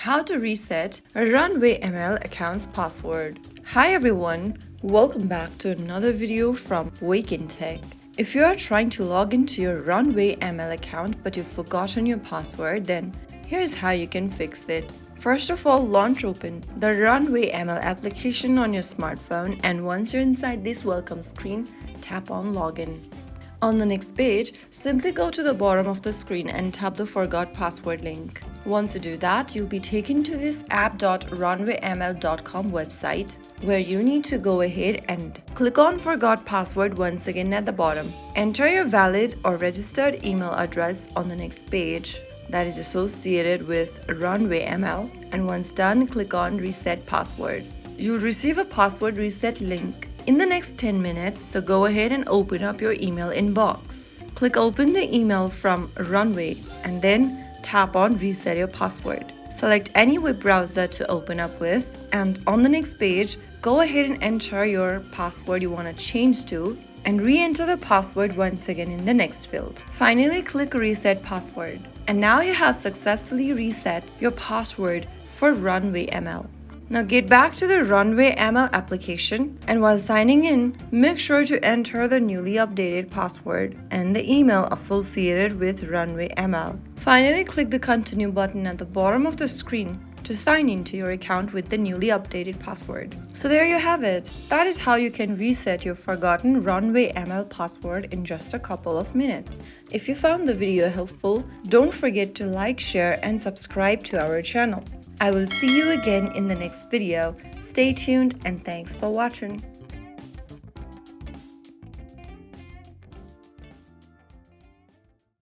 How to reset a Runway ML account's password. Hi everyone, welcome back to another video from Wake&Tech. If you are trying to log into your Runway ML account but you've forgotten your password, then here's how you can fix it. First of all, launch open the Runway ML application on your smartphone, and once you're inside this welcome screen, tap on Login. On the next page, simply go to the bottom of the screen and tap the Forgot Password link. Once you do that, you'll be taken to this app.runwayml.com website where you need to go ahead and click on Forgot Password once again at the bottom. Enter your valid or registered email address on the next page that is associated with Runway ML, and once done, click on Reset Password. You'll receive a password reset link in the next 10 minutes, so go ahead and open up your email inbox. Click open the email from Runway and then tap on Reset Your Password. Select any web browser to open up with, and on the next page, go ahead and enter your password you want to change to and re-enter the password once again in the next field. Finally, click Reset Password. And now you have successfully reset your password for Runway ML. Now get back to the Runway ML application, and while signing in, make sure to enter the newly updated password and the email associated with Runway ML. Finally, click the Continue button at the bottom of the screen to sign into your account with the newly updated password. So there you have it. That is how you can reset your forgotten Runway ML password in just a couple of minutes. If you found the video helpful, don't forget to like, share, and subscribe to our channel. I will see you again in the next video. Stay tuned and thanks for watching.